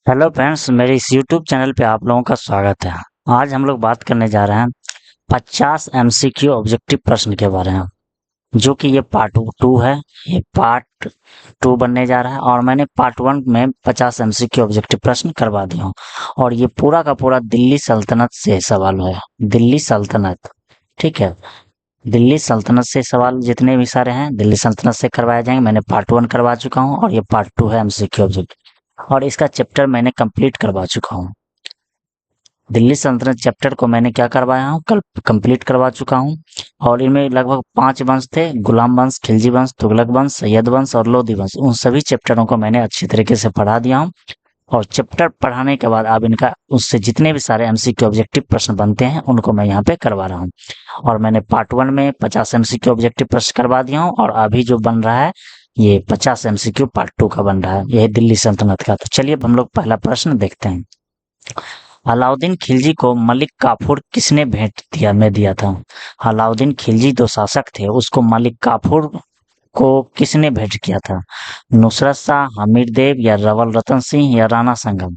Hello friends, मेरे इस YouTube channel पे आप लोगों का स्वागत है। आज हम लोग बात करने जा रहे हैं 50 एमसीक्यू ऑब्जेक्टिव प्रश्न के बारे में, जो कि ये पार्ट 2 है। ये पार्ट 2 बनने जा रहा है और मैंने पार्ट 1 में 50 एमसीक्यू ऑब्जेक्टिव प्रश्न करवा दिया हूँ। और ये पूरा का पूरा दिल्ली सल्तनत से सवाल है। दिल्ली सल्तनत, ठीक है। दिल्ली सल्तनत से सवाल जितने भी सारे हैं दिल्ली सल्तनत से करवाए जाएंगे। मैंने पार्ट 1 करवा चुका हूँ और ये पार्ट 2 है एमसीक्यू ऑब्जेक्टिव, और इसका चैप्टर मैंने कंप्लीट करवा चुका हूँ। दिल्ली सल्तनत चैप्टर को मैंने क्या करवाया हूँ, कल कंप्लीट करवा चुका हूँ। और इनमें लगभग 5 वंश थे: गुलाम वंश, खिलजी वंश, तुगलक वंश, सैयद वंश और लोधी वंश। उन सभी चैप्टरों को मैंने अच्छी तरीके से पढ़ा दिया हूँ। और चैप्टर पढ़ाने के बाद अब इनका उससे जितने भी सारे एमसीक्यू ऑब्जेक्टिव प्रश्न बनते हैं उनको मैं यहाँ पे करवा रहा हूँ। और मैंने पार्ट 1 में 50 एमसीक्यू ऑब्जेक्टिव प्रश्न करवा दिया हूँ, और अभी जो बन रहा है ये 50 एमसीक्यू पार्ट 2 का बन रहा है। यह दिल्ली सल्तनत का। तो चलिए अब हम लोग पहला प्रश्न देखते हैं। अलाउद्दीन खिलजी को मलिक काफूर किसने भेंट दिया था? अलाउद्दीन खिलजी जो शासक थे उसको मलिक काफूर को किसने भेंट किया था? नुसरत शाह, हमीर देव या रवल रतन सिंह या राणा संगम?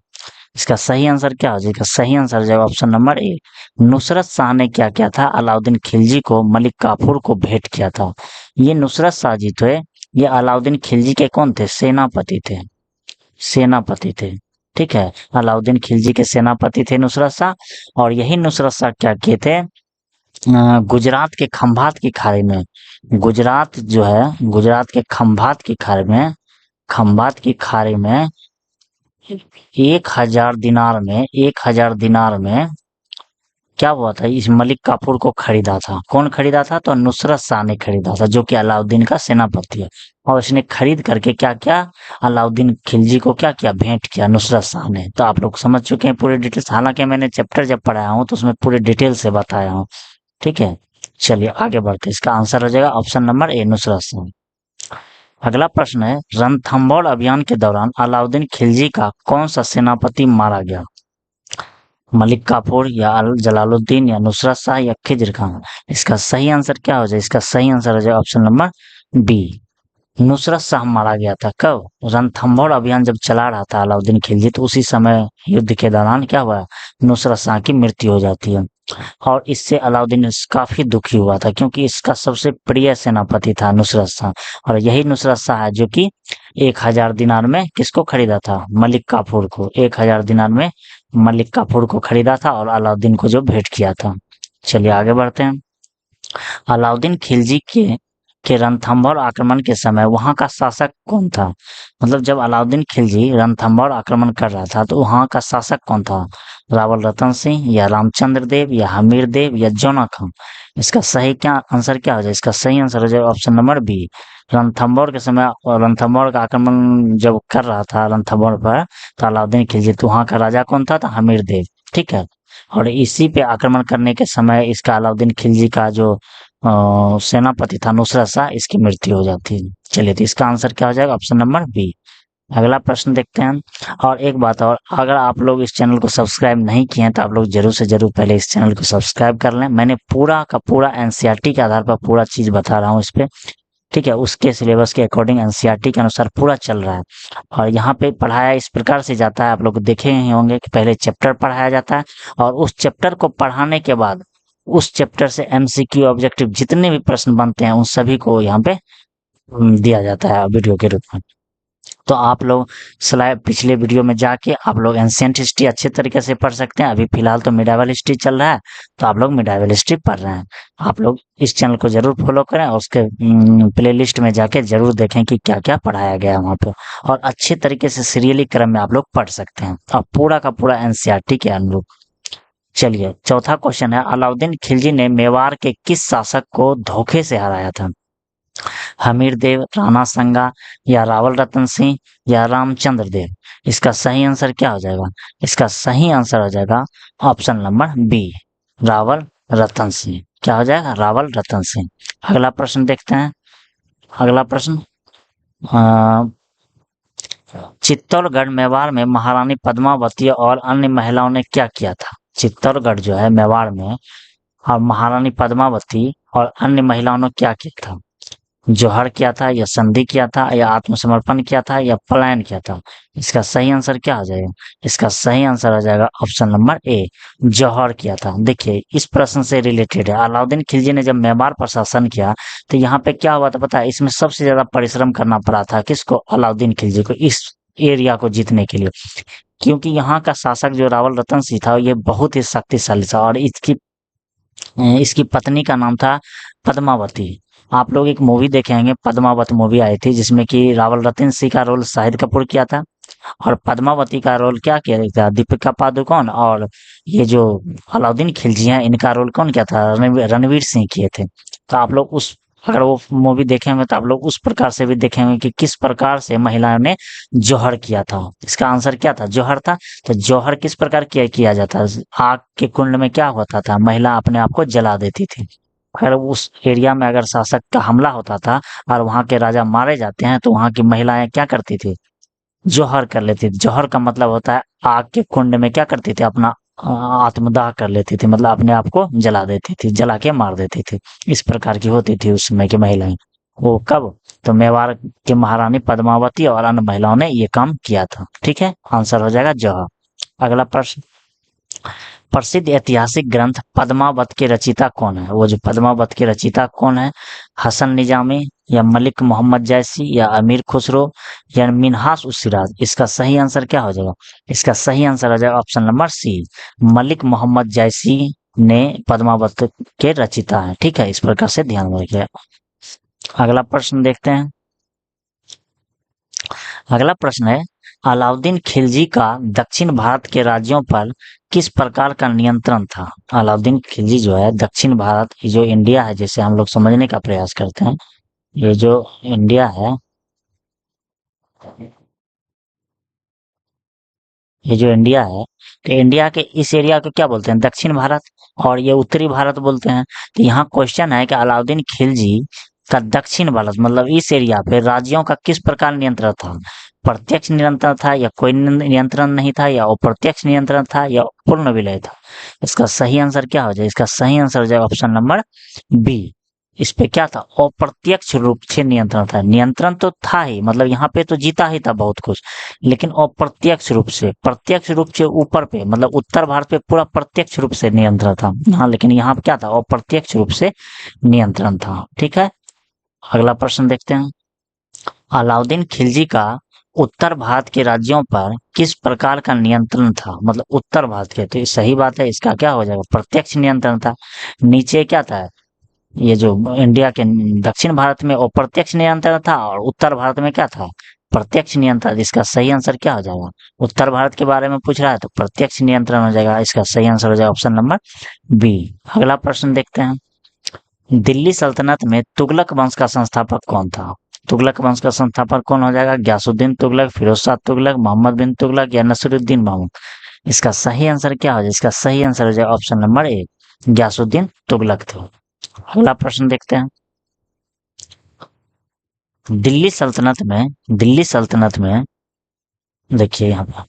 इसका सही आंसर क्या हो जाएगा? सही आंसर जाएगा ऑप्शन नंबर ए। नुसरत शाह ने क्या किया था? अलाउद्दीन खिलजी को मलिक काफूर को भेंट किया था। ये नुसरत शाह जी थे, ये अलाउद्दीन खिलजी के कौन थे? सेनापति थे। सेनापति थे, ठीक है। अलाउद्दीन खिलजी के सेनापति थे नुसरत शाह। और यही नुसरत शाह क्या किए थे? गुजरात के खंभात की खाड़ी में, गुजरात जो है गुजरात के खंभात की खाड़ी में, खंभात की खाड़ी में 1,000 दिनार में क्या हुआ था? इस मलिक काफूर को खरीदा था। कौन खरीदा था? तो नुसरत शाह ने खरीदा था, जो कि अलाउद्दीन का सेनापति है। और इसने खरीद करके क्या किया? अलाउद्दीन खिलजी को क्या किया? भेंट किया नुसरत शाह ने। तो आप लोग समझ चुके हैं पूरी डिटेल्स। हालांकि मैंने चैप्टर जब पढ़ाया हूँ तो उसमें पूरी डिटेल से बताया हूँ, ठीक है। चलिए आगे बढ़ते हैं। इसका आंसर हो जाएगा ऑप्शन नंबर ए, नुसरत शाह। अगला प्रश्न है, रणथंभौर अभियान के दौरान अलाउद्दीन खिलजी का कौन सा सेनापति मारा गया? मलिक काफूर या जलालुद्दीन या नुसरत शाह या खिज्र खान? इसका सही आंसर क्या हो जाए? इसका सही आंसर हो जाए option number B, Nusrat Shah मारा गया था। कब? रणथंभौर अभियान जब चला रहा था अलाउद्दीन खिलजी, तो उसी समय युद्ध के दौरान क्या हुआ? नुसरत शाह की मृत्यु हो जाती है। और इससे अलाउद्दीन काफी दुखी हुआ था, क्योंकि इसका सबसे प्रिय सेनापति था नुसरत शाह। और यही नुसरत शाह है जो कि 1,000 दिनार में किसको खरीदा था? मलिक काफूर को। 1,000 दिनार में मलिक काफूर को खरीदा था और अलाउद्दीन को जो भेंट किया था। चलिए आगे बढ़ते हैं। अलाउद्दीन खिलजी के रणथंभौर आक्रमण के समय वहां का शासक कौन था? मतलब जब अलाउद्दीन खिलजी रणथंभौर आक्रमण कर रहा था तो वहां का शासक कौन था? रावल रतन सिंह या रामचंद्र देव या हमीर देव या जौना खान? इसका सही क्या आंसर क्या हो जाए? इसका सही आंसर हो जाए ऑप्शन नंबर बी। रणथंभौर के समय, रणथंभौर का आक्रमण जब कर रहा था रणथंभौर पर, तो अलाउद्दीन खिलजी, तो वहां का राजा कौन था? तो हमीर देव, ठीक है। और इसी पे आक्रमण करने के समय इसका अलाउद्दीन खिलजी का जो सेनापति था नुसरत शाह, इसकी मृत्यु हो जाती है। चलिए, तो इसका आंसर क्या हो जाएगा? Option number B. अगला प्रश्न देखते हैं। और एक बात और, अगर आप लोग इस चैनल को सब्सक्राइब नहीं किए हैं तो आप लोग जरूर से जरूर पहले इस चैनल को सब्सक्राइब कर लें। मैंने पूरा का पूरा एनसीईआरटी के आधार पर पूरा चीज बता रहा हूँ इस पे, ठीक है। उसके सिलेबस के अकॉर्डिंग एनसीईआरटी के अनुसार पूरा चल रहा है। और यहाँ पे पढ़ाया इस प्रकार से जाता है, आप लोग देखे ही होंगे कि पहले चैप्टर पढ़ाया जाता है, और उस चैप्टर को पढ़ाने के बाद उस चैप्टर से एमसीक्यू ऑब्जेक्टिव जितने भी प्रश्न बनते हैं उन सभी को यहाँ पे दिया जाता है वीडियो के रूप में। तो आप लोग स्लाइड पिछले वीडियो में जाके आप लोग एंशिएंट हिस्ट्री अच्छे तरीके से पढ़ सकते हैं। अभी फिलहाल तो मिडाइवल हिस्ट्री चल रहा है, तो आप लोग मिडाइवल हिस्ट्री पढ़ रहे हैं। आप लोग इस चैनल को जरूर फॉलो करें और उसके प्लेलिस्ट में जाके जरूर देखें कि क्या क्या पढ़ाया गया है वहाँ पे, और अच्छे तरीके से सीरियली क्रम में आप लोग पढ़ सकते हैं और पूरा का पूरा एनसीईआरटी के अनुरूप। चलिए, चौथा क्वेश्चन है, अलाउद्दीन खिलजी ने मेवाड़ के किस शासक को धोखे से हराया था? हमीर देव, राणा संगा या रावल रतन सिंह या रामचंद्र देव? इसका सही आंसर क्या हो जाएगा? इसका सही आंसर हो जाएगा option number B, Rawal Ratan Singh. क्या हो जाएगा? रावल रतन सिंह। अगला प्रश्न देखते हैं। अगला प्रश्न, अ, चित्तौड़गढ़ मेवाड़ में महारानी पद्मावती और अन्य महिलाओं ने क्या किया था? चित्तौड़गढ़ जो है मेवाड़ में, और महारानी पद्मावती और अन्य महिलाओं ने क्या किया था? जौहर किया था या संधि किया था या आत्मसमर्पण किया था या पलायन किया था? इसका सही आंसर क्या हो जाएगा? इसका सही आंसर हो जाएगा ऑप्शन नंबर ए, जौहर किया था। देखिए इस प्रश्न से रिलेटेड है, अलाउद्दीन खिलजी ने जब मेवाड़ पर शासन किया तो यहाँ पे क्या हुआ था पता है? इसमें सबसे ज्यादा परिश्रम करना पड़ा था किसको? अलाउद्दीन खिलजी को, इस एरिया को जीतने के लिए। क्योंकि यहाँ का शासक जो रावल रतन सिंह था ये बहुत ही शक्तिशाली था और इसकी पत्नी का नाम था पद्मावती। आप लोग एक मूवी देखे होंगे, पद्मावत मूवी आई थी जिसमें कि रावल रतन सिंह का रोल शाहिद कपूर किया था और पद्मावती का रोल क्या किया था? दीपिका पादुकोण। और ये जो अलाउद्दीन खिलजी हैं इनका रोल कौन किया था? रणवीर सिंह किए थे। तो आप लोग उस अगर वो मूवी देखे होंगे तो आप लोग उस प्रकार से भी देखे होंगे कि किस प्रकार से महिलाओं ने जौहर किया था। इसका आंसर क्या था? जौहर था। तो जौहर किस प्रकार किया जाता है? आग के कुंड में क्या होता था? महिला अपने आप को जला देती थी। अगर उस एरिया में अगर शासक का हमला होता था और वहां के राजा मारे जाते हैं तो वहां की महिलाएं क्या करती थी? जौहर कर लेती थी। जौहर का मतलब होता है आग के कुंड में क्या करती थी? अपना आत्मदाह कर लेती थी, मतलब अपने आप को जला देती थी, जला के मार देती थी। इस प्रकार की होती थी उस समय की महिलाएं। वो कब? तो मेवाड़ की महारानी पद्मावती और अन्य महिलाओं ने ये काम किया था। ठीक है, आंसर हो जाएगा जौहर। अगला प्रश्न, प्रसिद्ध ऐतिहासिक ग्रंथ पद्मावत के रचयिता कौन है? वो जो पद्मावत के रचयिता कौन है? हसन निजामी या मलिक मोहम्मद जैसी या अमीर खुसरो या मिन्हास उस सिराज? इसका सही आंसर क्या हो जाएगा? इसका सही आंसर हो जाएगा option number C, Malik Mohammad Jayasi ने पद्मावत के रचयिता है। ठीक है, इस प्रकार से ध्यान में रखिए। अगला प्रश्न देखते हैं। अगला प्रश्न है, अलाउद्दीन खिलजी का दक्षिण भारत के राज्यों पर किस प्रकार का नियंत्रण था? अलाउद्दीन खिलजी जो है दक्षिण भारत, ये जो इंडिया है, जैसे हम लोग समझने का प्रयास करते हैं, ये जो इंडिया है, ये जो इंडिया है, तो इंडिया के इस एरिया को क्या बोलते हैं? दक्षिण भारत। और ये उत्तरी भारत बोलते हैं। तो यहाँ क्वेश्चन है कि अलाउद्दीन खिलजी का दक्षिण भारत मतलब इस एरिया पे राज्यों का किस प्रकार नियंत्रण था? प्रत्यक्ष नियंत्रण था या कोई नियंत्रण नहीं था या अप्रत्यक्ष नियंत्रण था या पूर्ण विलय था? इसका सही आंसर क्या हो जाए? इसका सही आंसर हो जाए ऑप्शन नंबर बी। इस पे क्या था? अप्रत्यक्ष रूप से नियंत्रण था। नियंत्रण तो था ही, मतलब यहाँ पे तो जीता ही था बहुत कुछ, लेकिन अप्रत्यक्ष रूप से, प्रत्यक्ष रूप से ऊपर पे मतलब उत्तर भारत पे पूरा प्रत्यक्ष रूप से नियंत्रण था। हाँ, लेकिन यहाँ पे क्या था? अप्रत्यक्ष रूप से नियंत्रण था। ठीक है, अगला प्रश्न देखते हैं। अलाउद्दीन खिलजी का उत्तर भारत के राज्यों पर किस प्रकार का नियंत्रण था? मतलब उत्तर भारत के, तो ये सही बात है, इसका क्या हो जाएगा? प्रत्यक्ष नियंत्रण था। नीचे क्या था? ये जो इंडिया के दक्षिण भारत में अप्रत्यक्ष नियंत्रण था और उत्तर भारत में क्या था? प्रत्यक्ष नियंत्रण। इसका सही आंसर क्या हो जाएगा? उत्तर भारत के बारे में पूछ रहा है तो प्रत्यक्ष नियंत्रण हो जाएगा। इसका सही आंसर हो जाएगा ऑप्शन नंबर बी। अगला प्रश्न देखते हैं। दिल्ली सल्तनत में तुगलक वंश का संस्थापक कौन था? तुगलक वंश का संस्थापक कौन हो जाएगा? ग्यासुद्दीन तुगलक, फिरोज शाह तुगलक, मोहम्मद बिन तुगलक या नसरुद्दीन महमूद? इसका सही आंसर क्या हो जाएगा? इसका सही आंसर हो जाएगा ऑप्शन नंबर ए, ग्यासुद्दीन तुगलक थे। अगला प्रश्न देखते हैं। दिल्ली सल्तनत में देखिए यहाँ पर,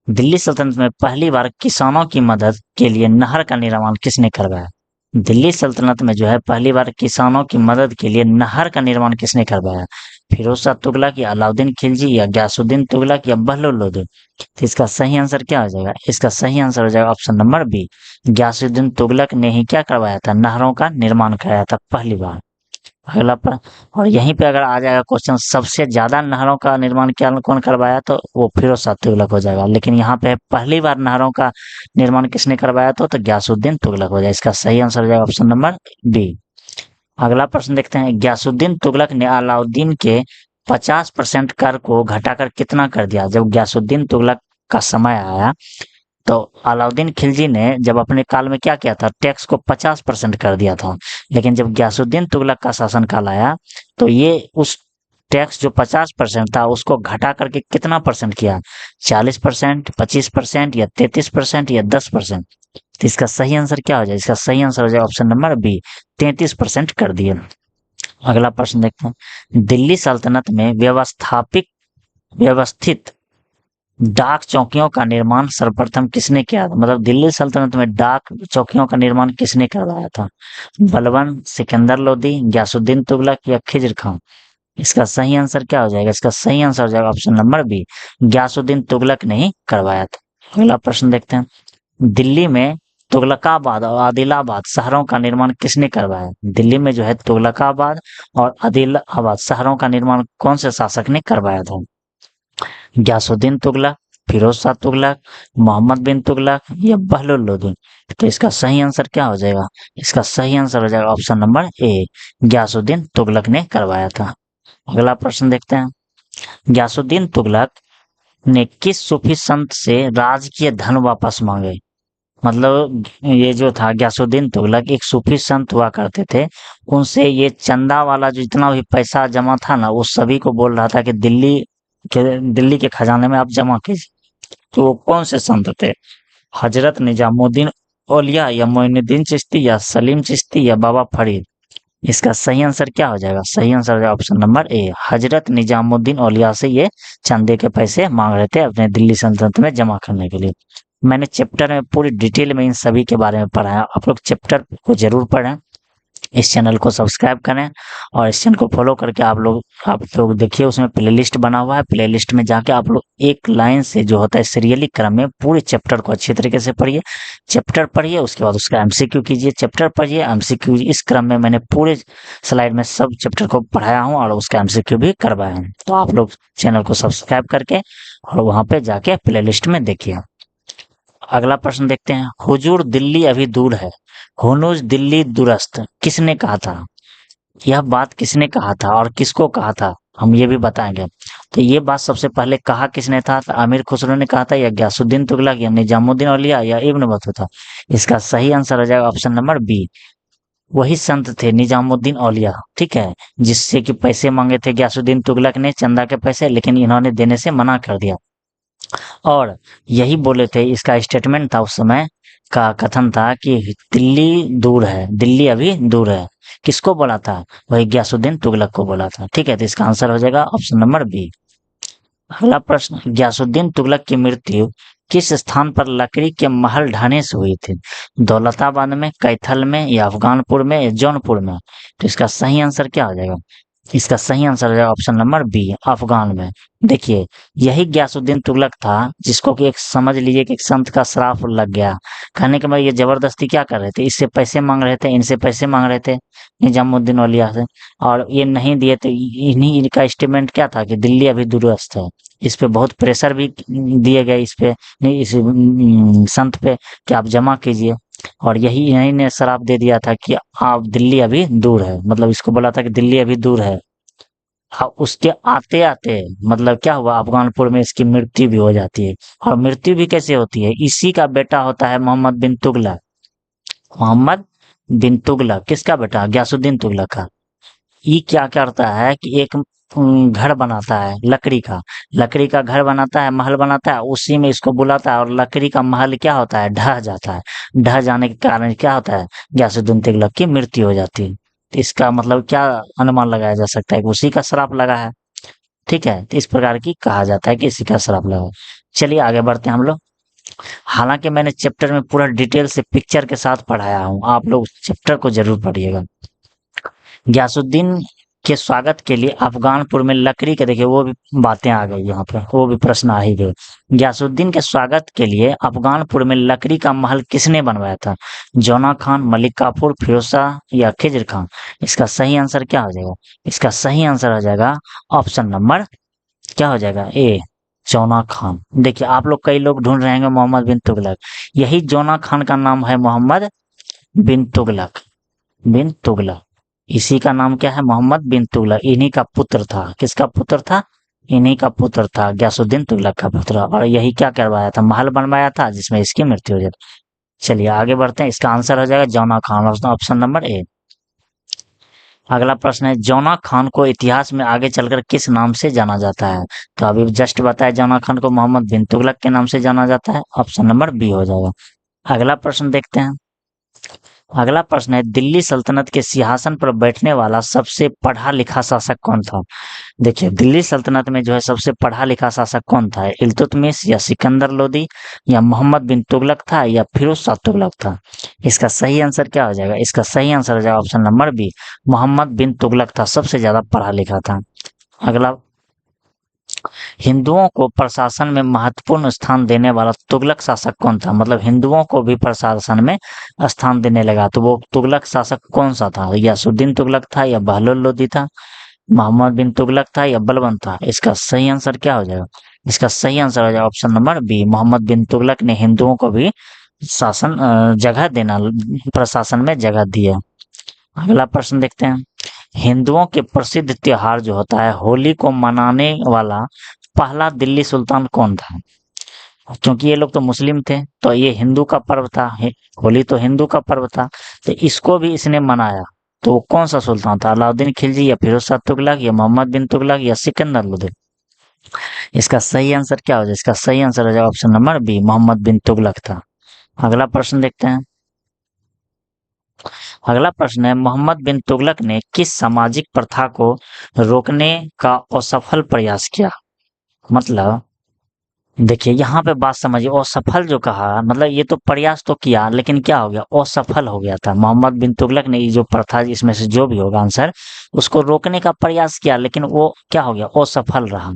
दिल्ली सल्तनत में पहली बार किसानों की मदद के लिए नहर का निर्माण किसने करवाया? दिल्ली सल्तनत में जो है पहली बार किसानों की मदद के लिए नहर का निर्माण किसने करवाया? फिरोज शाह तुगलक या अलाउद्दीन खिलजी या गयासुद्दीन तुगलक या बहलोल लोदी? तो इसका सही आंसर क्या हो जाएगा? इसका सही आंसर हो जाएगा option number B, Ghiyasuddin Tughlaq ने ही क्या करवाया था? नहरों का निर्माण कराया था पहली बार। अगला और यहीं पे अगर आ जाएगा क्वेश्चन, सबसे ज्यादा नहरों का निर्माण क्या कौन करवाया, तो वो फिरोज शाह तुगलक हो जाएगा। लेकिन यहाँ पे पहली बार नहरों का निर्माण किसने करवाया तो गयासुद्दीन तुगलक हो जाएगा। इसका सही आंसर हो जाएगा ऑप्शन नंबर बी। अगला प्रश्न देखते हैं। गयासुद्दीन तुगलक ने अलाउद्दीन के 50% कर को घटाकर कितना कर दिया? जब गयासुद्दीन तुगलक का समय आया तो अलाउद्दीन खिलजी ने जब अपने काल में क्या किया था? टैक्स को 50% कर दिया था। लेकिन जब गयासुद्दीन तुगलक का शासनकाल आया तो ये उस टैक्स जो 50% था उसको घटा करके कितना परसेंट किया? 40%, 25% या 33% या 10%? तो इसका सही आंसर क्या हो जाए? इसका सही आंसर हो जाए ऑप्शन नंबर बी, 33% कर दिए। अगला प्रश्न देखते हैं। दिल्ली सल्तनत में व्यवस्थित डाक चौकियों का निर्माण सर्वप्रथम किसने किया था? मतलब दिल्ली सल्तनत में डाक चौकियों का निर्माण किसने करवाया था? बलबन, सिकंदर लोदी, गयासुद्दीन तुगलक या खिज्र खान? इसका सही आंसर क्या हो जाएगा? इसका सही आंसर हो जाएगा option number B, Ghiyasuddin Tughlaq ने ही करवाया था। अगला प्रश्न देखते हैं। दिल्ली में तुगलकाबाद और आदिलाबाद शहरों का निर्माण किसने करवाया? दिल्ली में जो है तुगलकाबाद और आदिलाबाद शहरों का निर्माण कौन से शासक ने करवाया था? गयासुद्दीन तुगलक, फिरोज शाह तुगलक, मोहम्मद बिन तुगलक या बहलुल लोदी? तो इसका सही आंसर क्या हो जाएगा? इसका सही आंसर हो जाएगा option number A, Ghiyasuddin Tughlaq ने करवाया था। अगला प्रश्न देखते हैं। गयासुद्दीन तुगलक ने किस सूफी संत से राजकीय धन वापस मांगे? मतलब ये जो था गयासुद्दीन तुगलक एक सूफी संत हुआ करते थे, उनसे ये चंदा वाला जो जितना भी पैसा जमा था ना, वो सभी को बोल रहा था कि दिल्ली के खजाने में आप जमा कीजिए। तो वो कौन से संत थे? हजरत निजामुद्दीन औलिया या मोइनुद्दीन चिश्ती या सलीम चिश्ती या बाबा फरीद? इसका सही आंसर क्या हो जाएगा? सही आंसर हो जाएगा ऑप्शन नंबर ए, हजरत निजामुद्दीन औलिया से ये चंदे के पैसे मांग रहे थे अपने दिल्ली सल्तनत में जमा करने के लिए। मैंने चैप्टर में पूरी डिटेल में इन सभी के बारे में पढ़ा है, आप लोग चैप्टर को जरूर पढ़ें, इस चैनल को सब्सक्राइब करें और इस चैनल को फॉलो करके आप लोग देखिए, उसमें प्लेलिस्ट बना हुआ है, प्लेलिस्ट में जाके आप लोग एक लाइन से जो होता है सीरियली क्रम में पूरे चैप्टर को अच्छी तरीके से पढ़िए। चैप्टर पढ़िए, उसके बाद उसका एमसीक्यू कीजिए, चैप्टर पढ़िए एमसीक्यू, इस क्रम में मैंने पूरे स्लाइड में सब चैप्टर को पढ़ाया हूँ और उसका एमसीक्यू भी करवाया हूँ। तो आप लोग चैनल को सब्सक्राइब करके और वहां पे जाके प्लेलिस्ट में देखिए। अगला प्रश्न देखते हैं। हुजूर दिल्ली अभी दूर है, हुनूज दिल्ली दुरस्त किसने कहा था? यह बात किसने कहा था और किसको कहा था, हम ये भी बताएंगे। तो ये बात सबसे पहले कहा किसने था? तो अमीर खुसरो ने कहा था या गयासुद्दीन तुगलक या निजामुद्दीन औलिया या इब्न बतूता? इसका सही आंसर हो जाएगा ऑप्शन नंबर बी, वही संत थे निजामुद्दीन औलिया, ठीक है, जिससे कि पैसे मांगे थे गयासुद्दीन तुगलक ने चंदा के पैसे, लेकिन इन्होंने देने से मना कर दिया और यही बोले थे, इसका स्टेटमेंट था उस समय का कथन था कि दिल्ली दूर है, दिल्ली अभी दूर है। किसको बोला था? वही गयासुद्दीन तुगलक को बोला था, ठीक है। तो इसका आंसर हो जाएगा ऑप्शन नंबर बी। अगला प्रश्न, गयासुद्दीन तुगलक की मृत्यु किस स्थान पर लकड़ी के महल ढाने से हुई थी? दौलताबाद में, कैथल में या अफगानपुर में या जौनपुर में? तो इसका सही आंसर क्या हो जाएगा? इसका सही आंसर हो जाएगा ऑप्शन नंबर बी, अफगान में। देखिए, यही गयासुद्दीन तुगलक था जिसको कि एक समझ लीजिए कि एक संत का श्राप लग गया। कहने के बाद ये जबरदस्ती क्या कर रहे थे, इससे पैसे मांग रहे थे, इनसे पैसे मांग रहे थे निजामुद्दीन औलिया से, और ये नहीं दिए तो इन्हीं इनका स्टेटमेंट क्या था कि दिल्ली अभी दूरस्थ है। इस पे बहुत प्रेशर भी दिए गए, इस पे नहीं, इस संत पे कि आप जमा कीजिए, और यही यही ने श्राप दे दिया था कि आप दिल्ली अभी दूर है, मतलब इसको बोला था कि दिल्ली अभी दूर है। उसके आते आते मतलब क्या हुआ, अफगानपुर में इसकी मृत्यु भी हो जाती है। और मृत्यु भी कैसे होती है? इसी का बेटा होता है मोहम्मद बिन तुगलक। मोहम्मद बिन तुगलक किसका बेटा? गयासुद्दीन तुगलक का। ये क्या करता है कि एक घर बनाता है लकड़ी का घर बनाता है, महल बनाता है, उसी में इसको बुलाता है, और लकड़ी का महल क्या होता है, ढह जाता है। ढह जाने के कारण क्या होता है, गयासुद्दीन तुगलक की मृत्यु हो जाती है। तो इसका मतलब क्या अनुमान लगाया जा सकता है कि उसी का श्राप लगा है, ठीक है। तो इस प्रकार की कहा जाता है कि इसी का श्राप लगा है। चलिए आगे बढ़ते हैं हम लोग। हालांकि मैंने चैप्टर में पूरा डिटेल से पिक्चर के साथ पढ़ाया हूँ, आप लोग चैप्टर को जरूर पढ़िएगा। गयासुद्दीन के स्वागत के लिए अफगानपुर में लकड़ी के, देखिए वो भी बातें आ गई यहाँ पे, वो भी प्रश्न आ ही गए। गयासुद्दीन के स्वागत के लिए अफगानपुर में लकड़ी का महल किसने बनवाया था? जौना खान, मलिक काफूर, फिरोज शाह या खिज्र खान? इसका सही आंसर क्या हो जाएगा? इसका सही आंसर हो जाएगा ऑप्शन नंबर क्या हो जाएगा, ए, जौना खान। देखिए आप लोग, कई लोग ढूंढ रहे हैं मोहम्मद बिन तुगलक, यही जौना खान का नाम है मोहम्मद बिन तुगलक। इसी का नाम क्या है, मोहम्मद बिन तुगलक। इन्हीं का पुत्र था, किसका पुत्र था? इन्हीं का पुत्र था, गयासुद्दीन तुगलक का पुत्र, और यही क्या करवाया था, महल बनवाया था जिसमें इसकी मृत्यु हो जाती। चलिए आगे बढ़ते हैं, इसका आंसर हो जाएगा जौना खान, ऑप्शन नंबर ए। अगला प्रश्न है, जौना खान को इतिहास में आगे चलकर किस नाम से जाना जाता है? तो अभी जस्ट बताया, जौना खान को मोहम्मद बिन तुगलक के नाम से जाना जाता है, ऑप्शन नंबर बी हो जाएगा। अगला प्रश्न देखते हैं। अगला प्रश्न है, दिल्ली सल्तनत के सिंहासन पर बैठने वाला सबसे पढ़ा लिखा शासक कौन था? देखिए, दिल्ली सल्तनत में जो है सबसे पढ़ा लिखा शासक कौन था? इल्तुतमिश या सिकंदर लोदी या मोहम्मद बिन तुगलक था या फिरोज शाह तुगलक था? इसका सही आंसर क्या हो जाएगा? इसका सही आंसर हो जाएगा ऑप्शन नंबर बी, मोहम्मद बिन तुगलक था, सबसे ज्यादा पढ़ा लिखा था। अगला, हिंदुओं को प्रशासन में महत्वपूर्ण स्थान देने वाला तुगलक शासक कौन था? मतलब हिंदुओं को भी प्रशासन में स्थान देने लगा, तो वो तुगलक शासक कौन सा था? यासुद्दीन तुगलक था या बहलोल लोदी था, मोहम्मद बिन तुगलक था या बलबन था? इसका सही आंसर क्या हो जाएगा? इसका सही आंसर हो जाएगा ऑप्शन नंबर बी, मोहम्मद बिन तुगलक ने हिंदुओं को भी जगह देना, प्रशासन में जगह दिया। अगला प्रश्न देखते हैं, हिंदुओं के प्रसिद्ध त्योहार जो होता है होली को मनाने वाला पहला दिल्ली सुल्तान कौन था? क्योंकि ये लोग तो मुस्लिम थे, तो ये हिंदू का पर्व था, होली तो हिंदू का पर्व था, तो इसको भी इसने मनाया, तो वो कौन सा सुल्तान था? अलाउद्दीन खिलजी या फिरोज शाह तुगलक या मोहम्मद बिन तुगलक या सिकंदर लोदी? इसका सही आंसर क्या हो जाए? इसका सही आंसर हो जाए ऑप्शन नंबर बी, मोहम्मद बिन तुगलक था। अगला प्रश्न देखते हैं, अगला प्रश्न है, मोहम्मद बिन तुगलक ने किस सामाजिक प्रथा को रोकने का असफल प्रयास किया? मतलब देखिए, यहाँ पे बात समझिए, असफल जो कहा मतलब ये तो प्रयास तो किया, लेकिन क्या हो गया? असफल हो गया था। मोहम्मद बिन तुगलक ने ये जो प्रथा, इसमें से जो भी होगा आंसर, उसको रोकने का प्रयास किया, लेकिन वो क्या हो गया? असफल रहा।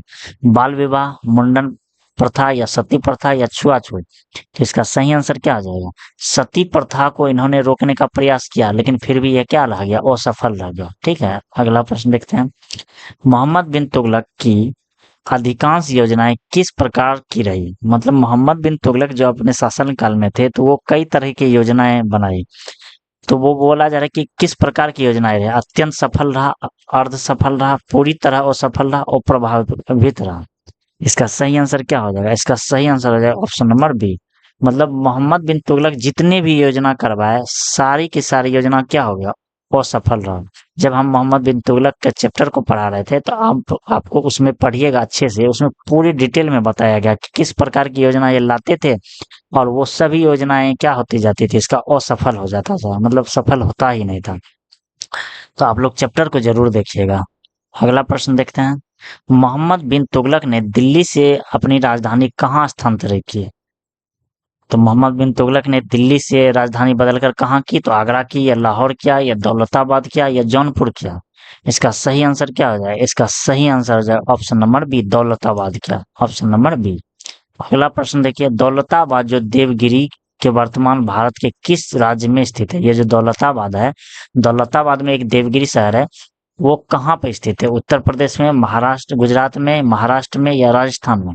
बाल विवाह, मुंडन प्रथा या सती प्रथा या छुआछूत? तो इसका सही आंसर क्या आ जाएगा? सती प्रथा को इन्होंने रोकने का प्रयास किया, लेकिन फिर भी यह क्या रह गया? असफल रह गया। ठीक है, अगला प्रश्न देखते हैं, मोहम्मद बिन तुगलक की अधिकांश योजनाएं किस प्रकार की रही? मतलब मोहम्मद बिन तुगलक जो अपने शासन काल में थे, तो वो कई तरह की योजनाएं बनाई, तो वो बोला जा रहा है कि किस प्रकार की योजनाएं रही? अत्यंत सफल रहा, अर्ध सफल रहा, पूरी तरह असफल रहा और प्रभावित रहा? इसका सही आंसर क्या हो जाएगा? इसका सही आंसर हो जाएगा ऑप्शन नंबर बी, मतलब मोहम्मद बिन तुगलक जितने भी योजना करवाए, सारी की सारी योजना क्या हो गया? असफल रहा। जब हम मोहम्मद बिन तुगलक के चैप्टर को पढ़ा रहे थे, तो आपको उसमें पढ़िएगा अच्छे से, उसमें पूरी डिटेल में बताया गया कि किस प्रकार की योजना ये लाते थे, और वो सभी योजनाएं क्या होती जाती थी? इसका असफल हो जाता था, मतलब सफल होता ही नहीं था। तो आप लोग चैप्टर को जरूर देखिएगा। अगला प्रश्न देखते हैं, मोहम्मद बिन तुगलक ने दिल्ली से अपनी राजधानी कहाँ स्थानांतरित की? तो मोहम्मद बिन तुगलक ने दिल्ली से राजधानी बदलकर कहाँ की? तो आगरा की या लाहौर किया या दौलताबाद किया या जौनपुर किया? इसका सही आंसर क्या हो जाए? इसका सही आंसर हो जाए ऑप्शन नंबर बी, दौलताबाद किया, ऑप्शन नंबर बी। अगला प्रश्न देखिए, दौलताबाद जो देवगिरी के वर्तमान भारत के किस राज्य में स्थित है? ये जो दौलताबाद है, दौलताबाद में एक देवगिरी शहर है, वो कहाँ पे स्थित है? उत्तर प्रदेश में, महाराष्ट्र, गुजरात में, महाराष्ट्र में या राजस्थान में?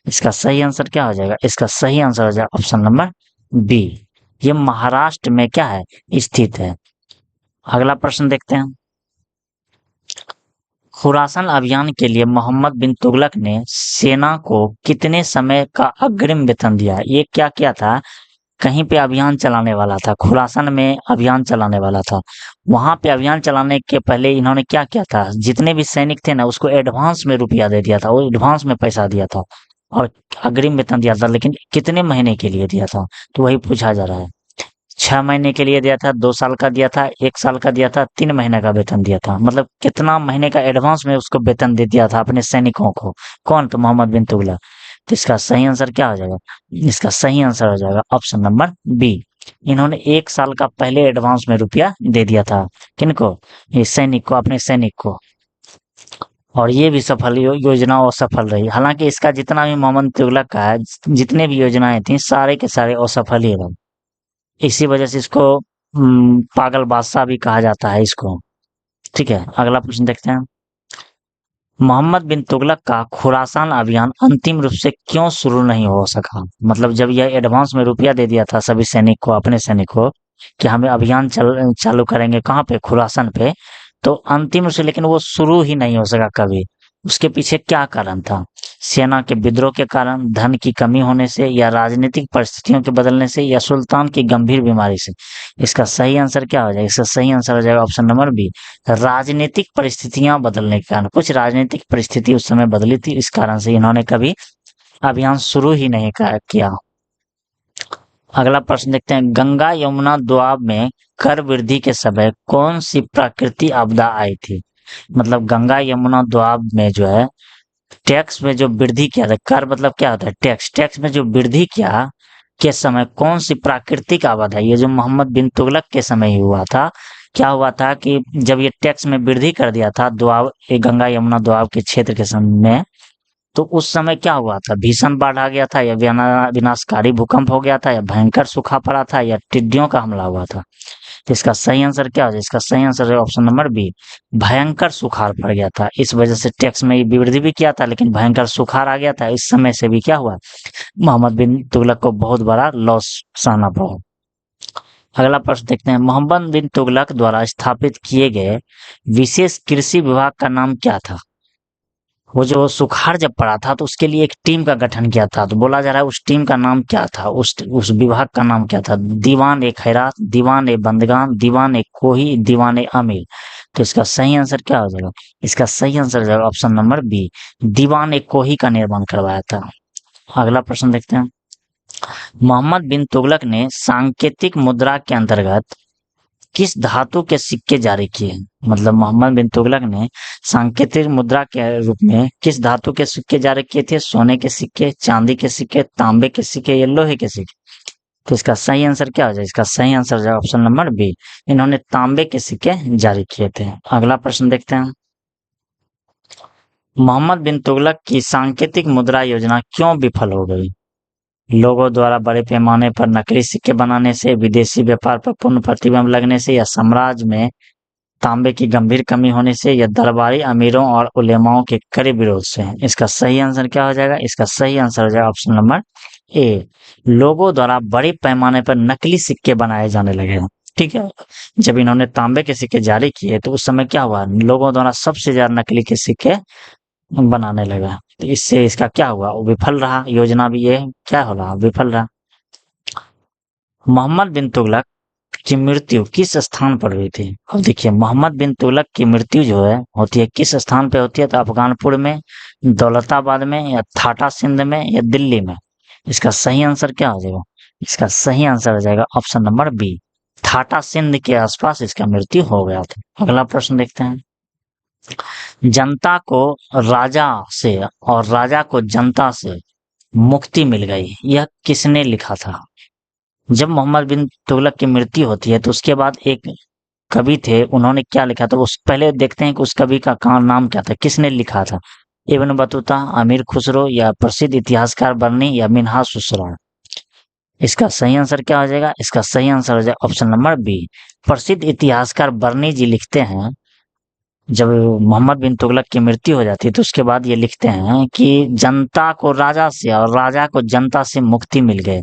इसका सही आंसर क्या हो जाएगा? इसका सही आंसर हो जाएगा ऑप्शन नंबर बी, ये महाराष्ट्र में क्या है? स्थित है। अगला प्रश्न देखते हैं, खुरासान अभियान के लिए मोहम्मद बिन तुगलक ने सेना को कितने समय का अग्रिम वेतन दिया? ये क्या किया था? कहीं पे अभियान चलाने वाला था, खुरासान में अभियान चलाने वाला था, वहां पे अभियान चलाने के पहले इन्होंने क्या किया था? जितने भी सैनिक थे ना, उसको एडवांस में रुपया दे दिया था, वो एडवांस में पैसा दिया था, और अग्रिम वेतन दिया था, लेकिन कितने महीने के लिए दिया था? तो वही पूछा जा रहा है। 6 महीने के लिए दिया था, 2 साल का दिया था, 1 साल का दिया था, 3 महीने का वेतन दिया था, मतलब कितना महीने का एडवांस में उसको वेतन दे दिया था अपने सैनिकों को? कौन? तो मोहम्मद बिन तुगलक। तो इसका सही आंसर क्या हो जाएगा? इसका सही आंसर हो जाएगा ऑप्शन नंबर बी, इन्होंने 1 साल का पहले एडवांस में रुपया दे दिया था। किनको? ये सैनिक को, अपने सैनिक को। और ये भी सफल योजना असफल रही, हालांकि इसका जितना भी मोहम्मद तुगलक का है, जितने भी योजनाएं थी, सारे के सारे असफल ही रहे। इसी वजह से इसको पागल बादशाह भी कहा जाता है इसको। ठीक है, अगला प्रश्न देखते हैं, मोहम्मद बिन तुगलक का खुरासान अभियान अंतिम रूप से क्यों शुरू नहीं हो सका? मतलब जब यह एडवांस में रुपया दे दिया था सभी सैनिक को, अपने सैनिक को, कि हमें अभियान चालू करेंगे कहाँ पे? खुरासान पे, तो अंतिम रूप से लेकिन वो शुरू ही नहीं हो सका कभी। उसके पीछे क्या कारण था? सेना के विद्रोह के कारण, धन की कमी होने से, या राजनीतिक परिस्थितियों के बदलने से, या सुल्तान की गंभीर बीमारी से? इसका सही आंसर क्या हो जाएगा? इसका सही आंसर हो जाएगा ऑप्शन नंबर बी, राजनीतिक परिस्थितियां बदलने के कारण। कुछ राजनीतिक परिस्थिति उस समय बदली थी, इस कारण से इन्होंने कभी अभियान शुरू ही नहीं किया। अगला प्रश्न देखते हैं, गंगा यमुना दोआब में कर वृद्धि के समय कौन सी प्राकृतिक आपदा आई थी? मतलब गंगा यमुना दोआब में जो है टैक्स में जो वृद्धि किया था, कर मतलब क्या होता है टैक्स, टैक्स में जो वृद्धि किया के समय कौन सी प्राकृतिक आपदा है? ये जो मोहम्मद बिन तुगलक के समय ही हुआ था। क्या हुआ था कि जब ये टैक्स में वृद्धि कर दिया था दोआब, ये गंगा यमुना दोआब के क्षेत्र के समय में, तो उस समय क्या हुआ था? भीषण बाढ़ आ गया था, या विनाशकारी भूकंप हो गया था, या भयंकर सूखा पड़ा था, या टिड्डियों का हमला हुआ था? तो इसका सही आंसर क्या हो जाए? इसका सही आंसर है ऑप्शन नंबर बी, भयंकर सुखाड़ पड़ गया था। इस वजह से टैक्स में वृद्धि भी किया था, लेकिन भयंकर सुखाड़ आ गया था। इस समय से भी क्या हुआ, मोहम्मद बिन तुगलक को बहुत बड़ा लॉस सहना पड़ा। अगला प्रश्न देखते हैं, मोहम्मद बिन तुगलक द्वारा स्थापित किए गए विशेष कृषि विभाग का नाम क्या था? वो जो सुखाड़ जब पड़ा था तो उसके लिए एक टीम का गठन किया था, तो बोला जा रहा है उस टीम का नाम क्या था, उस विभाग का नाम क्या था? दीवान ए खैरात, दीवान ए बंदगान, दीवान ए कोही, दीवान ए अमीर। तो इसका सही आंसर क्या हो जाएगा? इसका सही आंसर हो जाएगा ऑप्शन नंबर बी, दीवान ए कोही का निर्माण करवाया था। अगला प्रश्न देखते हैं, मोहम्मद बिन तुगलक ने सांकेतिक मुद्रा के अंतर्गत किस धातु के सिक्के जारी किए? मतलब मोहम्मद बिन तुगलक ने सांकेतिक मुद्रा के रूप में किस धातु के सिक्के जारी किए थे? सोने के सिक्के, चांदी के सिक्के, तांबे के सिक्के या लोहे के सिक्के? तो इसका सही आंसर क्या हो जाए? इसका सही आंसर हो जाए ऑप्शन नंबर बी, इन्होंने तांबे के सिक्के जारी किए थे। अगला प्रश्न देखते हैं, मोहम्मद बिन तुगलक की सांकेतिक मुद्रा योजना क्यों विफल हो गई? लोगों द्वारा बड़े पैमाने पर नकली सिक्के बनाने से, विदेशी व्यापार पर पूर्ण प्रतिबंध लगने से, या साम्राज्य में तांबे की गंभीर कमी होने से, या दरबारी अमीरों और उलेमाओं के कड़े विरोध से? इसका सही आंसर क्या हो जाएगा? इसका सही आंसर हो जाएगा ऑप्शन नंबर ए, लोगों द्वारा बड़े पैमाने पर नकली सिक्के बनाए जाने लगे हैं। ठीक है, जब इन्होंने तांबे के सिक्के जारी किए तो उस समय क्या हुआ, लोगों द्वारा सबसे ज्यादा नकली के सिक्के बनाने लगा, तो इससे इसका क्या हुआ, वो विफल रहा। योजना भी ये क्या हो रहा, विफल रहा। मोहम्मद बिन तुगलक की मृत्यु किस स्थान पर हुई थी? अब देखिए, मोहम्मद बिन तुगलक की मृत्यु जो है होती है किस स्थान पे होती है? तो अफगानपुर में, दौलताबाद में, या थाटा सिंध में, या दिल्ली में? इसका सही आंसर क्या हो जाएगा? इसका सही आंसर हो जाएगा option number B, Thatta Sindh के आसपास इसका मृत्यु हो गया था। अगला प्रश्न देखते हैं, जनता को राजा से और राजा को जनता से मुक्ति मिल गई, यह किसने लिखा था? जब मोहम्मद बिन तुगलक की मृत्यु होती है तो उसके बाद एक कवि थे, उन्होंने क्या लिखा था? उस पहले देखते हैं कि उस कवि का नाम क्या था, किसने लिखा था? इब्न बतूता, अमीर खुसरो, या प्रसिद्ध इतिहासकार बर्नी, या मिन्हाज सुसरा? इसका सही आंसर क्या हो जाएगा? इसका सही आंसर हो जाएगा ऑप्शन नंबर बी, प्रसिद्ध इतिहासकार बर्नी जी लिखते हैं, जब मोहम्मद बिन तुगलक की मृत्यु हो जाती है तो उसके बाद ये लिखते हैं कि जनता को राजा से और राजा को जनता से मुक्ति मिल गए।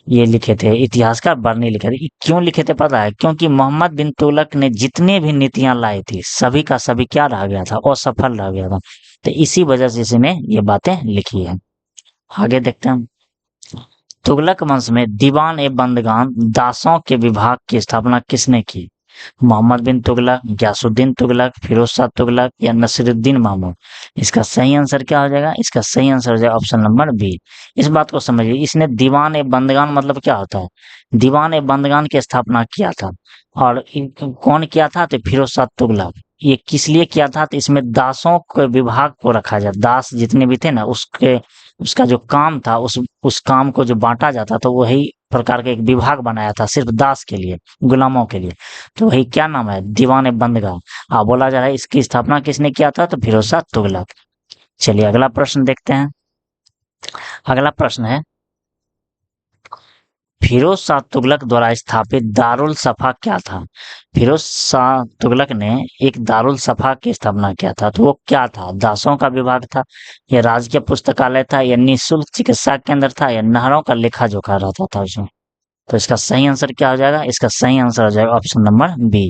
ये लिखे थे इतिहासकार बर्नी, लिखे थे। क्यों लिखे थे पता है? क्योंकि मोहम्मद बिन तुगलक ने जितने भी नीतियां लाई थी सभी का सभी क्या रह गया था, असफल रह गया था। तो इसी वजह से इसने ये बातें लिखी है। आगे देखते हैं, तुगलक वंश में दीवान ए बंदगान दासों के विभाग की स्थापना किसने की? मोहम्मद बिन तुगलक, गयासुद्दीन तुगलक, फिरोज शाह तुगलक, या नसीरुद्दीन महमूद? इसका सही आंसर क्या हो जाएगा? इसका सही आंसर हो जाएगा ऑप्शन नंबर बी। इस बात को समझिए, इसने दीवान ए बंदगान मतलब क्या होता है, दीवान ए बंदगान की स्थापना किया था। और कौन किया था? तो फिरोज शाह तुगलक। ये किस लिए किया था? तो इसमें दासों के विभाग को रखा जाए, दास जितने भी थे ना उसके उसका जो काम था उस काम को जो बांटा जाता तो वही प्रकार का एक विभाग बनाया था सिर्फ दास के लिए, गुलामों के लिए। तो वही क्या नाम है, दीवान बंदगान। बोला जा रहा है इसकी स्थापना किसने किया था? तो फिरोज शाह तुगलक। चलिए अगला प्रश्न देखते हैं। अगला प्रश्न है, फिरोज शाह तुगलक द्वारा स्थापित दारुल सफा क्या था? फिरोज शाह तुगलक ने एक दारुल सफा की स्थापना किया था, तो वो क्या था? दासों का विभाग था, या राजकीय पुस्तकालय था, या निःशुल्क चिकित्सा केंद्र था, या नहरों का लेखा जोखा रहता था उसमें? तो इसका सही आंसर क्या हो जाएगा? इसका सही आंसर हो जाएगा ऑप्शन नंबर बी,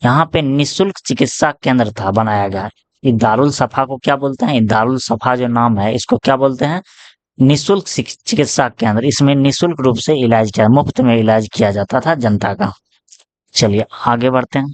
यहाँ पे निःशुल्क चिकित्सा केंद्र था बनाया गया। ये दारुल सफा को क्या बोलते हैं? दारुल सफा जो नाम है इसको क्या बोलते हैं? निःशुल्क चिकित्सा केंद्र। इसमें निःशुल्क रूप से इलाज किया, मुफ्त में इलाज किया जाता था जनता का। चलिए आगे बढ़ते हैं।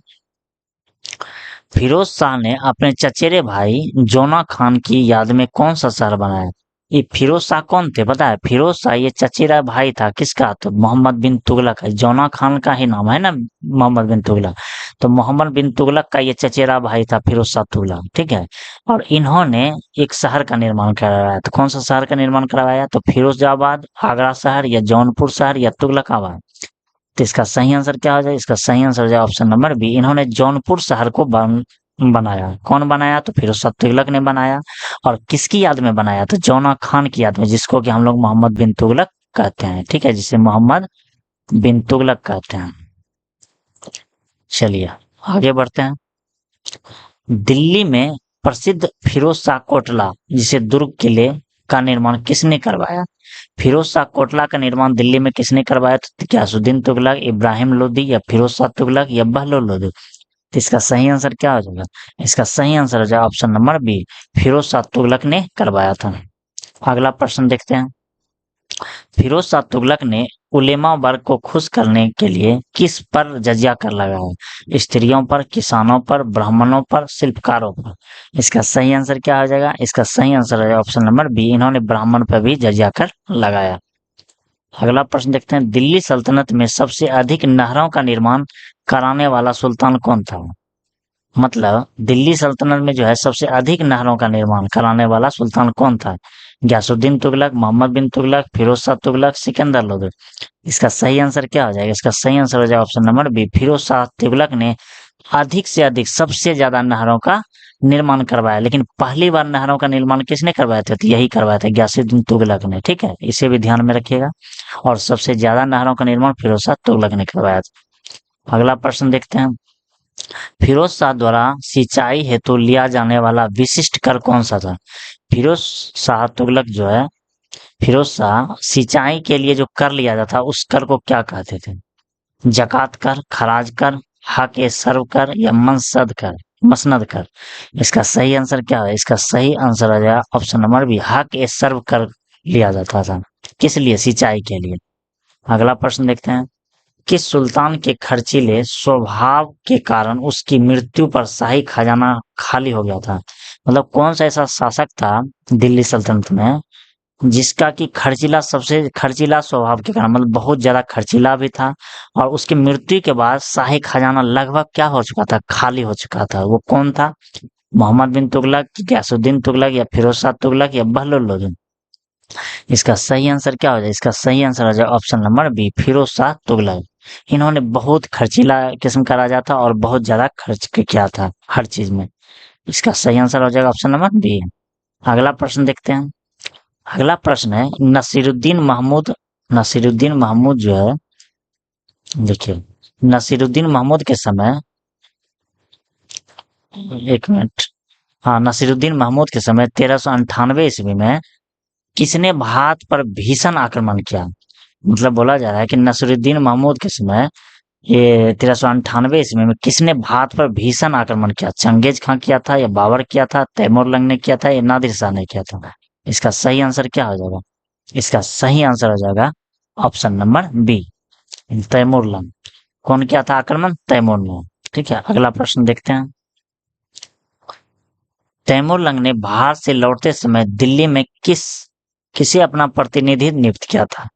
फिरोज शाह ने अपने चचेरे भाई जोना खान की याद में कौन सा शहर बनाया? ये फिरोज शाह कौन थे पता है? फिरोज शाह ये चचेरा भाई था किसका? तो मोहम्मद बिन तुगलक है। जौना खान का ही नाम है ना मोहम्मद बिन तुगलक। तो मोहम्मद बिन तुगलक का ये चचेरा भाई था फिरोज शाह तुगलक, ठीक है। और इन्होंने एक शहर का निर्माण करवाया। तो कौन सा शहर का निर्माण करवाया? तो फिरोजाबाद, आगरा शहर, या जौनपुर शहर, या तुगलकाबाद। तो इसका सही आंसर क्या हो जाए? इसका सही आंसर हो जाए ऑप्शन नंबर बी। इन्होंने जौनपुर शहर को बनाया। कौन बनाया? तो फिरोज शाह तुगलक ने बनाया। और किसकी याद में बनाया? तो जौना खान की याद में, जिसको कि हम लोग मोहम्मद बिन तुगलक कहते हैं, ठीक है, जिसे मोहम्मद बिन तुगलक कहते हैं। चलिए आगे बढ़ते हैं। दिल्ली में प्रसिद्ध फिरोज शाह कोटला, जिसे दुर्ग किले का निर्माण किसने करवाया? फिरोज शाह कोटला का निर्माण दिल्ली में किसने करवाया? तो गयासुद्दीन तुगलक, इब्राहिम लोदी, या फिरोज शाह तुगलक, या बहलोल लोदी। तो इसका सही आंसर क्या हो जाएगा? इसका सही आंसर हो जाएगा option number B, Firoz Shah Tughlaq ने करवाया था। अगला प्रश्न देखते हैं। फिरोज शाह तुगलक ने उलेमा वर्ग को खुश करने के लिए किस पर जजिया कर लगाया? स्त्रियों पर, किसानों पर, ब्राह्मणों पर, शिल्पकारों पर। इसका सही आंसर क्या हो जाएगा? इसका सही आंसर हो जाएगा ऑप्शन नंबर बी, इन्होंने ब्राह्मण पर भी जजिया कर लगाया। अगला प्रश्न देखते हैं। दिल्ली सल्तनत में सबसे अधिक नहरों का निर्माण कराने वाला सुल्तान कौन था? मतलब दिल्ली सल्तनत में जो है सबसे अधिक नहरों का निर्माण कराने वाला सुल्तान कौन था? गयासुद्दीन तुगलक, मोहम्मद बिन तुगलक, फिरोज शाह तुगलक, सिकंदर लोदी। इसका सही आंसर क्या हो जाएगा? इसका सही आंसर हो जाएगा option number B, Firoz Shah Tughlaq ने अधिक से अधिक, सबसे ज्यादा नहरों का निर्माण करवाया। लेकिन पहली बार नहरों का निर्माण किसने करवाया था? तो यही करवाया था गयासुद्दीन तुगलक ने, ठीक है, इसे भी ध्यान में रखिएगा। और सबसे ज्यादा नहरों का निर्माण फिरोज शाह तुगलक ने करवाया था। अगला प्रश्न देखते हैं। फिरोज शाह द्वारा सिंचाई हेतु लिया जाने वाला विशिष्ट कर कौन सा था? फिरोज शाह तुगलक जो है, फिरोज शाह सिंचाई के लिए जो कर लिया जाता उस कर को क्या कहते थे? जकात कर, खराज कर, हक ए सर्व कर, या मसनद कर। इसका सही आंसर क्या है? इसका सही आंसर आ जाएगा ऑप्शन नंबर बी, हक ए सर्व कर लिया जाता था। किस लिए? सिंचाई के लिए। अगला प्रश्न देखते हैं। किस सुल्तान के खर्चीले स्वभाव के कारण उसकी मृत्यु पर शाही खजाना खाली हो गया था? मतलब कौन सा ऐसा शासक था दिल्ली सल्तनत में जिसका कि खर्चीला स्वभाव के कारण, मतलब बहुत ज्यादा खर्चीला भी था, और उसकी मृत्यु के बाद शाही खजाना लगभग क्या हो चुका था? खाली हो चुका था। वो कौन था? मोहम्मद बिन तुगलक, गयासुद्दीन तुगलक, या फिरोज शाह तुगलक, या बहलोल लोदी। इसका सही आंसर क्या हो जाए? इसका सही आंसर हो जाए option number B, Firoz Shah Tughlaq. इन्होंने बहुत खर्चीला किस्म का राजा था और बहुत ज्यादा खर्च किया था हर चीज में। इसका सही आंसर हो जाएगा ऑप्शन नंबर बी। अगला प्रश्न देखते हैं। अगला प्रश्न है नसीरुद्दीन महमूद जो है, देखिए, नसीरुद्दीन महमूद के समय, एक मिनट, हाँ, नसीरुद्दीन महमूद के समय 1398 ईस्वी में किसने भारत पर भीषण आक्रमण किया? मतलब बोला जा रहा है कि नसीरुद्दीन महमूद के समय, ये 1398 ईस्वी में किसने भारत पर भीषण आक्रमण किया? चंगेज खां किया था, या बाबर किया था, तैमूर लंग ने किया था, या नादिर शाह ने किया था? इसका सही आंसर क्या हो जाएगा? इसका सही आंसर हो जाएगा option number B, Timur Lang. कौन किया था आक्रमण? तैमूर ने, ठीक है। अगला प्रश्न देखते हैं। तैमूर लंग ने भारत से लौटते समय दिल्ली में किसे अपना प्रतिनिधि नियुक्त किया था?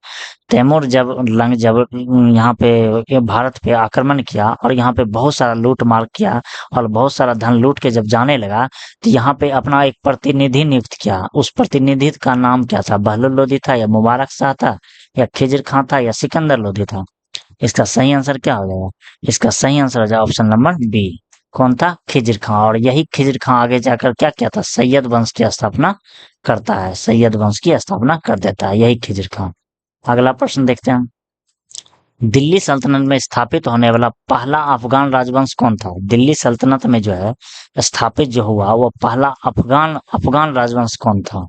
तैमूर जब यहाँ पे भारत पे आक्रमण किया और यहाँ पे बहुत सारा लूट मार किया और बहुत सारा धन लूट के जब जाने लगा, तो यहाँ पे अपना एक प्रतिनिधि नियुक्त किया। उस प्रतिनिधि का नाम क्या था? बहलोल लोदी था, या मुबारक शाह था, या खिजर खां था, या सिकंदर लोदी था? इसका सही आंसर क्या हो जाएगा? इसका सही आंसर हो जाएगा ऑप्शन नंबर बी, कौन था? खिजर खां। और यही खिजर खां आगे जाकर क्या किया था? सैयद वंश की स्थापना करता है, सैयद वंश की स्थापना कर देता है यही खिजर खां। अगला प्रश्न देखते हैं। दिल्ली सल्तनत में स्थापित होने वाला पहला अफगान राजवंश कौन था? दिल्ली सल्तनत में जो है स्थापित जो हुआ वो पहला अफगान राजवंश कौन था?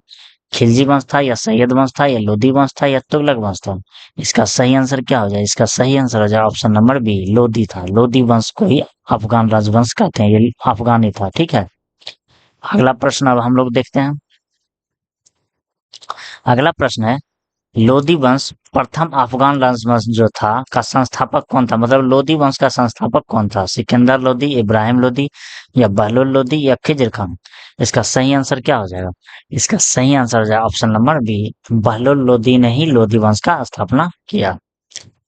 खिलजी वंश था, या सैयद वंश था, या लोदी वंश था, या तुगलक वंश था? इसका सही आंसर क्या हो जाए? इसका सही आंसर हो जाए ऑप्शन नंबर बी, लोदी था। लोदी वंश को ही अफगान राजवंश कहते हैं, ये अफगानी था, ठीक है। अगला प्रश्न अब हम लोग देखते हैं। अगला प्रश्न है, लोदी वंश प्रथम अफगान राजवंश जो था का संस्थापक कौन था? मतलब लोदी वंश का संस्थापक कौन था? सिकंदर लोदी, इब्राहिम लोदी या बहलोल लोदी या खिज्र खान? इसका सही आंसर क्या हो जाएगा? इसका सही आंसर हो जाएगा option number B, Bahlol Lodi ने ही लोदी वंश का स्थापना किया।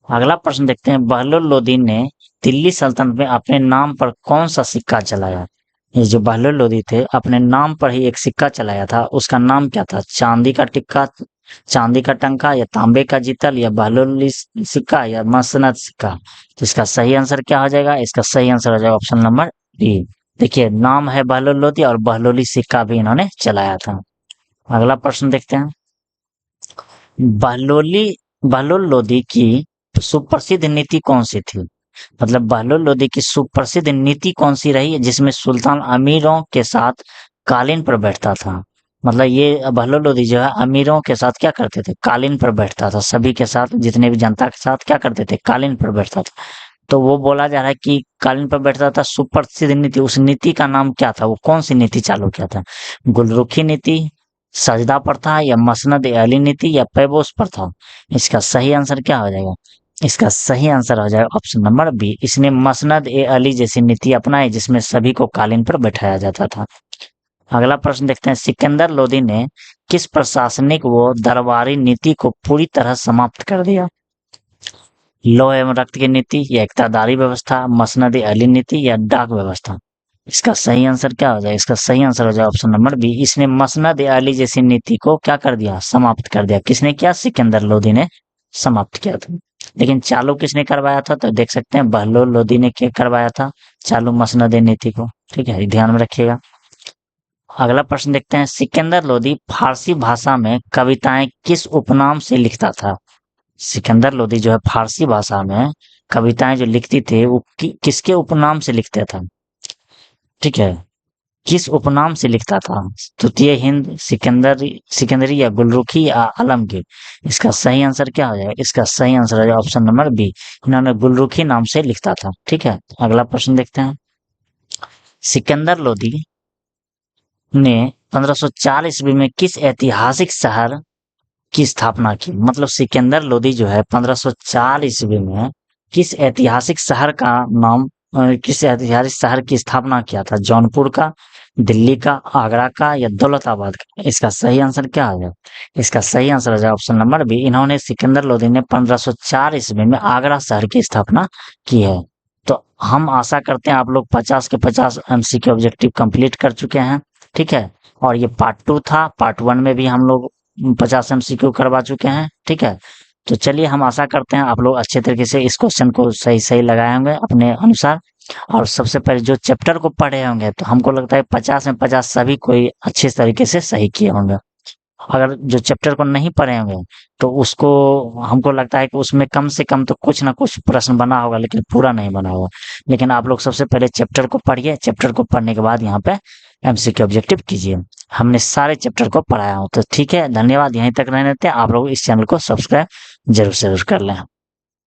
अगला प्रश्न देखते हैं, बहलोल लोदी ने दिल्ली सल्तनत में अपने नाम पर कौन सा सिक्का चलाया? ये जो बहलोल लोदी थे अपने नाम पर ही एक सिक्का चलाया था, उसका नाम क्या था? चांदी का टिक्का, चांदी का टंका या तांबे का जितल या बहलोली सिक्का या मसनद सिक्का? तो इसका सही आंसर क्या हो जाएगा? इसका सही आंसर हो जाएगा ऑप्शन नंबर बी। देखिए नाम है बहलोल लोदी और बहलोली सिक्का भी इन्होंने चलाया था। अगला प्रश्न देखते हैं, बहलोली बहलोल लोदी की सुप्रसिद्ध नीति कौन सी थी? मतलब बहलोल लोदी की सुप्रसिद्ध नीति कौन सी रही जिसमें सुल्तान अमीरों के साथ कालीन पर बैठता था? मतलब ये बहलोल लोदी जो है अमीरों के साथ क्या करते थे? कालीन पर बैठता था, सभी के साथ, जितने भी जनता के साथ क्या करते थे? कालीन पर बैठता था। तो वो बोला जा रहा है कि कालीन पर बैठता था, सुप्रसिद्ध नीति, उस नीति का नाम क्या था? वो कौन सी नीति चालू किया था? गुलरुखी नीति, सजदा प्रथा या मसनद ए अली नीति या पैबोस प्रथा? इसका सही आंसर क्या हो जाएगा? इसका सही आंसर हो जाएगा ऑप्शन नंबर बी, इसने मसनद ए अली जैसी नीति अपनाई जिसमें सभी को कालीन पर बैठाया जाता था। अगला प्रश्न देखते हैं, सिकंदर लोदी ने किस प्रशासनिक व दरबारी नीति को पूरी तरह समाप्त कर दिया? लौह एवं रक्त की नीति या इक्तादारी व्यवस्था, मसनद ए अली नीति या डाक व्यवस्था? इसका सही आंसर क्या हो जाएगा? इसका सही आंसर हो जाएगा ऑप्शन नंबर बी, इसने मसनद ए अली जैसी नीति को क्या कर दिया? समाप्त कर दिया। किसने किया? सिकंदर लोदी ने समाप्त किया था। लेकिन चालू किसने करवाया था? तो देख सकते हैं बहलोल लोदी ने क्या करवाया था? चालू मसनद ए नीति को। ठीक है, ध्यान में रखिएगा। अगला प्रश्न देखते हैं, सिकंदर लोदी फारसी भाषा में कविताएं किस उपनाम से लिखता था? सिकंदर लोदी जो है फारसी भाषा में कविताएं जो लिखती थे वो किसके उपनाम से लिखते था? ठीक है, किस उपनाम से लिखता था? तृतीय हिंद, सिकंदरी या गुलरुखी या आलमगीर? इसका सही आंसर क्या हो जाएगा? इसका सही आंसर हो जाएगा ऑप्शन नंबर बी, इन्होंने गुलरुखी नाम से लिखता था। ठीक है, अगला प्रश्न देखते हैं, सिकंदर लोदी ने 1504 ईस्वी में किस ऐतिहासिक शहर की स्थापना की? मतलब सिकंदर लोदी जो है 1504 ईस्वी में किस ऐतिहासिक शहर का नाम किस ऐतिहासिक शहर की स्थापना किया था? जौनपुर का, दिल्ली का, आगरा का या दौलताबाद का? इसका सही आंसर क्या हो जाएगा? इसका सही आंसर हो जाएगा ऑप्शन नंबर बी, इन्होंने सिकंदर लोदी ने 1504 ईस्वी में आगरा शहर की स्थापना की है। तो हम आशा करते हैं आप लोग 50 के 50 एमसीक्यू ऑब्जेक्टिव कंप्लीट कर चुके हैं। ठीक है, और ये पार्ट 2 था, पार्ट 1 में भी हम लोग 50 एमसीक्यू करवा चुके हैं। ठीक है, तो चलिए हम आशा करते हैं आप लोग अच्छे तरीके से इस क्वेश्चन को सही सही लगाए होंगे अपने अनुसार, और सबसे पहले जो चैप्टर को पढ़े होंगे तो हमको लगता है 50 में 50 सभी कोई अच्छे तरीके से सही किए होंगे। अगर जो चैप्टर को नहीं पढ़े होंगे तो उसको हमको लगता है कि उसमें कम से कम तो कुछ ना कुछ प्रश्न बना होगा, लेकिन पूरा नहीं बना होगा। लेकिन आप लोग सबसे पहले चैप्टर को पढ़िए, चैप्टर को पढ़ने के बाद यहाँ पे एमसीक्यू ऑब्जेक्टिव कीजिए। हमने सारे चैप्टर को पढ़ाया हूँ। तो ठीक है, धन्यवाद। यहीं तक रहने देते हैं, आप लोग इस चैनल को सब्सक्राइब जरूर से जरूर कर लें।